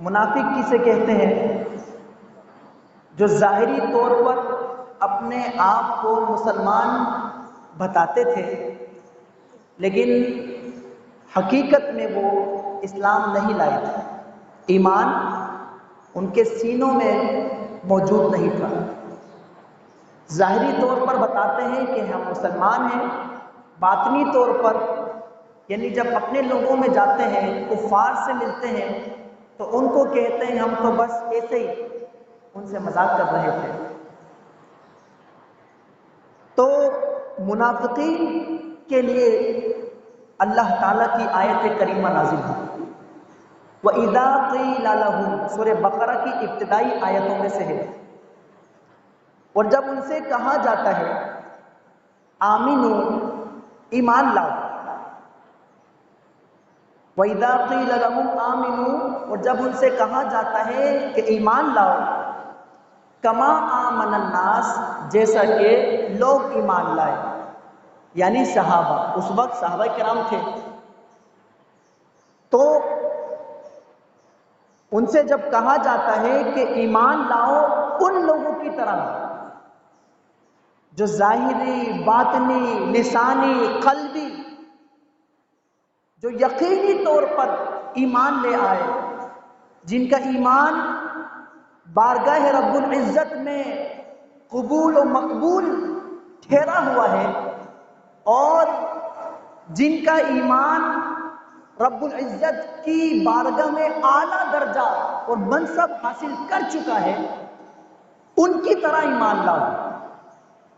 منافق کسے کہتے ہیں؟ جو ظاہری طور پر اپنے آپ کو مسلمان بتاتے تھے لیکن حقیقت میں وہ اسلام نہیں لائے تھے، ایمان ان کے سینوں میں موجود نہیں تھا۔ ظاہری طور پر بتاتے ہیں کہ ہم مسلمان ہیں، باطنی طور پر یعنی جب اپنے لوگوں میں جاتے ہیں، کفار سے ملتے ہیں تو ان کو کہتے ہیں ہم تو بس ایسے ہی ان سے مذاق کر رہے تھے۔ تو منافقین کے لیے اللہ تعالیٰ کی آیت کریمہ نازل ہوئی، وَإِذَا قِيلَ لَهُمْ، سورہ بقرہ کی ابتدائی آیتوں میں سے ہے، اور جب ان سے کہا جاتا ہے آمینو، ایمان لاؤ، وَإِذَا قِيلَ لَهُمْ آمِنُوا، اور جب ان سے کہا جاتا ہے کہ ایمان لاؤ، کما آمن الناس، جیسا کہ لوگ ایمان لائے، یعنی صحابہ، اس وقت صحابہ کرام تھے، تو ان سے جب کہا جاتا ہے کہ ایمان لاؤ ان لوگوں کی طرح جو ظاہری، باطنی، لسانی، قلبی، جو یقینی طور پر ایمان لے آئے، جن کا ایمان بارگاہ رب العزت میں قبول و مقبول ٹھہرا ہوا ہے، اور جن کا ایمان رب العزت کی بارگاہ میں اعلیٰ درجہ اور منصب حاصل کر چکا ہے، ان کی طرح ایمان لاؤ،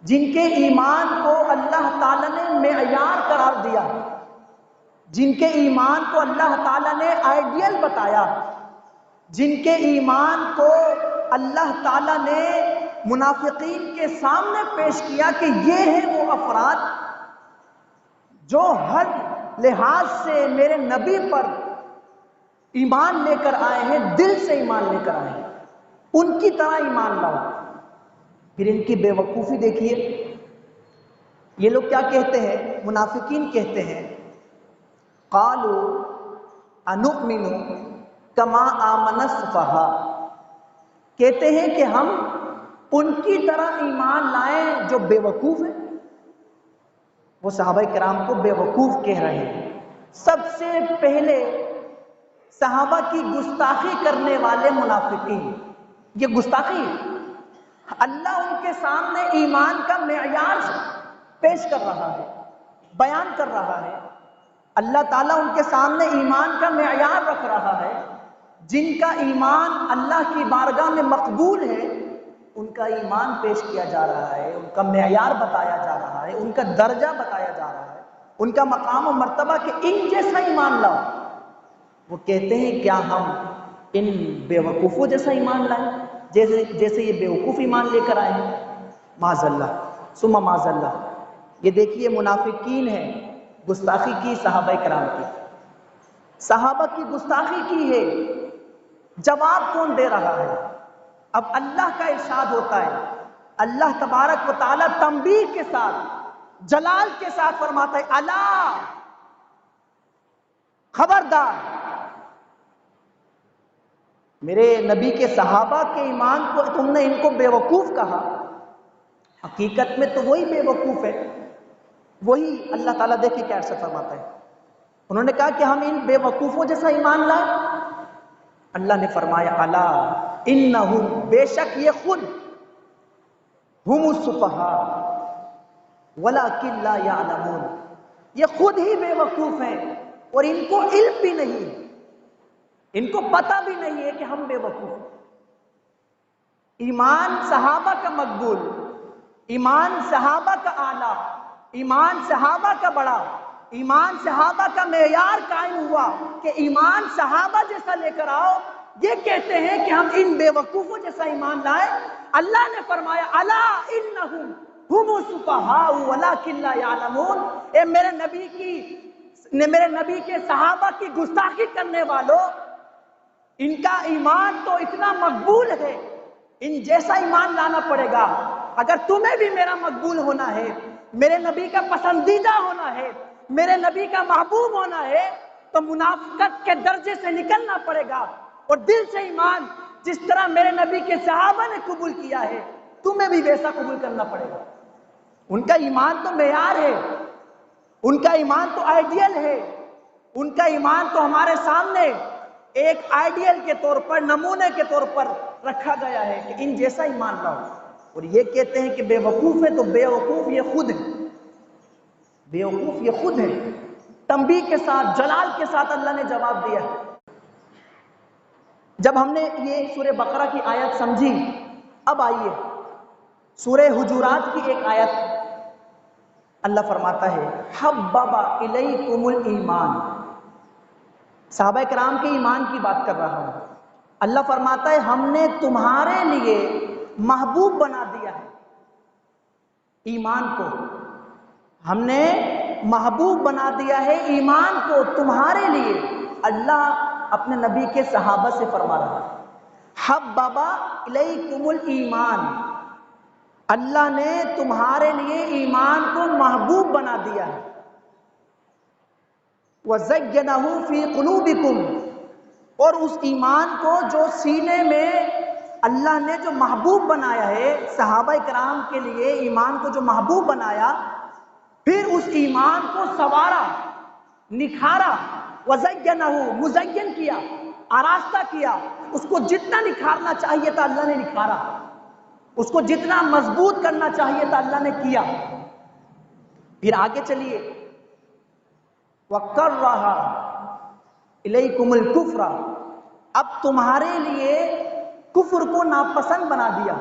جن کے ایمان کو اللہ تعالیٰ نے معیار قرار دیا، جن کے ایمان کو اللہ تعالیٰ نے آئیڈیل بتایا، جن کے ایمان کو اللہ تعالیٰ نے منافقین کے سامنے پیش کیا کہ یہ ہیں وہ افراد جو ہر لحاظ سے میرے نبی پر ایمان لے کر آئے ہیں، دل سے ایمان لے کر آئے ہیں، ان کی طرح ایمان لاؤ۔ پھر ان کی بے وقوفی دیکھیے، یہ لوگ کیا کہتے ہیں؟ منافقین کہتے ہیں قالوا انؤمن کما آمن السفہاء، کہتے ہیں کہ ہم ان کی طرح ایمان لائیں جو بے وقوف ہیں۔ وہ صحابہ کرام کو بے وقوف کہہ رہے ہیں۔ سب سے پہلے صحابہ کی گستاخی کرنے والے منافقین، یہ گستاخی ہے۔ اللہ ان کے سامنے ایمان کا معیار پیش کر رہا ہے، بیان کر رہا ہے۔ اللہ تعالیٰ ان کے سامنے ایمان کا معیار رکھ رہا ہے۔ جن کا ایمان اللہ کی بارگاہ میں مقبول ہے، ان کا ایمان پیش کیا جا رہا ہے، ان کا معیار بتایا جا رہا ہے، ان کا درجہ بتایا جا رہا ہے، ان کا مقام و مرتبہ کہ ان جیسا ایمان لاؤ۔ وہ کہتے ہیں کیا ہم ان بے وقوفوں جیسا ایمان لائیں، جیسے یہ بے وقوف ایمان لے کر آئے ہیں؟ معاذ اللہ ثم معاذ اللہ۔ یہ دیکھیے منافقین ہیں، گستاخی کی صحابہ کرام کی، صحابہ کی گستاخی کی ہے، جواب کون دے رہا ہے؟ اب اللہ کا ارشاد ہوتا ہے، اللہ تبارک و تعالیٰ تنبیہ کے ساتھ، جلال کے ساتھ فرماتا ہے الا، خبردار، میرے نبی کے صحابہ کے ایمان کو تم نے ان کو بے وقوف کہا، حقیقت میں تو وہی بے وقوف ہے۔ وہی اللہ تعالیٰ دیکھیں کیا ارشاد فرماتا ہے، انہوں نے کہا کہ ہم ان بے وقوفوں جیسا ایمان لائیں۔ اللہ نے فرمایا الا انہم، بے شک یہ خود، ہم السفہاء ولکن لا یعلمون، یہ خود ہی بے وقوف ہیں اور ان کو علم بھی نہیں ہے، ان کو پتہ بھی نہیں ہے کہ ہم بے وقوف ہیں۔ ایمان صحابہ کا مقبول، ایمان صحابہ کا اعلیٰ، ایمان صحابہ کا بڑا، ایمان صحابہ کا معیار قائم ہوا کہ ایمان صحابہ جیسا لے کر آؤ۔ یہ کہتے ہیں کہ ہم ان بے وقوفوں جیسا ایمان لائیں۔ اللہ نے فرمایا الا انہم ہم السفہاء ولکن لا یعلمون، اے میرے نبی کے صحابہ کی گستاخی کرنے والوں، ان کا ایمان تو اتنا مقبول ہے، ان جیسا ایمان لانا پڑے گا۔ اگر تمہیں بھی میرا مقبول ہونا ہے، میرے نبی کا پسندیدہ ہونا ہے، میرے نبی کا محبوب ہونا ہے، تو منافقت کے درجے سے نکلنا پڑے گا، اور دل سے ایمان جس طرح میرے نبی کے صحابہ نے قبول کیا ہے تمہیں بھی ویسا قبول کرنا پڑے گا۔ ان کا ایمان تو معیار ہے، ان کا ایمان تو آئیڈیل ہے، ان کا ایمان تو ہمارے سامنے ایک آئیڈیل کے طور پر، نمونے کے طور پر رکھا گیا ہے کہ ان جیسا ایمان لاؤ۔ اور یہ کہتے ہیں کہ بے وقوف ہے، تو بے وقوف یہ خود ہے، بے وقوف یہ خود ہے۔ تنبیہ کے ساتھ، جلال کے ساتھ اللہ نے جواب دیا ہے۔ جب ہم نے یہ سورہ بقرہ کی آیت سمجھی، اب آئیے سورہ حجرات کی ایک آیت، اللہ فرماتا ہے حبب الیکم الایمان، صحابہ کرام کے ایمان کی بات کر رہا ہوں۔ اللہ فرماتا ہے ہم نے تمہارے لیے محبوب بنا دیا ہے ایمان کو، ہم نے محبوب بنا دیا ہے ایمان کو تمہارے لیے۔ اللہ اپنے نبی کے صحابہ سے فرما رہا ہے حبب الیکم الایمان، اللہ نے تمہارے لیے ایمان کو محبوب بنا دیا ہے۔ وَزَيَّنَهُ فِي قُلُوبِكُمْ، اور اس ایمان کو جو سینے میں اللہ نے جو محبوب بنایا ہے صحابہ کرام کے لیے، ایمان کو جو محبوب بنایا، پھر اس ایمان کو سنوارا، نکھارا، وَزَيَّنَهُ مزین کیا، آراستہ کیا، اس کو جتنا نکھارنا چاہیے تھا اللہ نے نکھارا، اس کو جتنا مضبوط کرنا چاہیے تھا اللہ نے کیا۔ پھر آگے چلیے وَكَرَّهَ إِلَيْكُمُ الْكُفْرَ، اب تمہارے لیے کفر کو ناپسند بنا دیا۔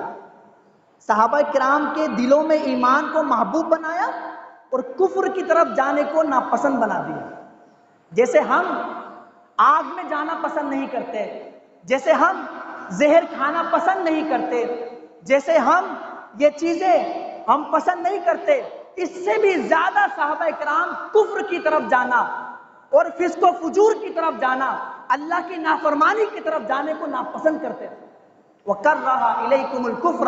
صحابہ کرام کے دلوں میں ایمان کو محبوب بنایا اور کفر کی طرف جانے کو ناپسند بنا دیا۔ جیسے ہم آگ میں جانا پسند نہیں کرتے، جیسے ہم زہر کھانا پسند نہیں کرتے، جیسے ہم یہ چیزیں ہم پسند نہیں کرتے، اس سے بھی زیادہ صحابہ کرام کفر کی طرف جانا اور فسق و فجور کی طرف جانا، اللہ کی نافرمانی کی طرف جانے کو ناپسند کرتے تھے۔ وَكَرَّهَ إِلَيْكُمُ الْكُفْرَ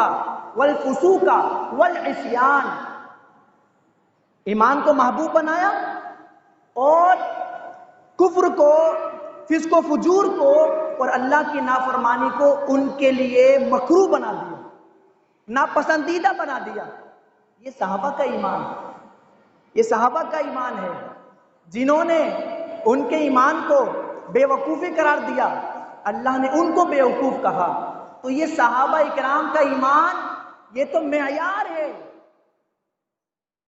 وَالْفُسُوقَ وَالْعِصْيَانَ، ایمان کو محبوب بنایا اور کفر کو، فسق و فجور کو اور اللہ کی نافرمانی کو ان کے لیے مکروہ بنا دیا، ناپسندیدہ بنا دیا۔ یہ صحابہ کا ایمان، یہ صحابہ کا ایمان ہے، جنہوں نے ان کے ایمان کو بے وقوفی قرار دیا، اللہ نے ان کو بے وقوف کہا۔ تو یہ صحابہ کرام کا ایمان، یہ تو معیار ہے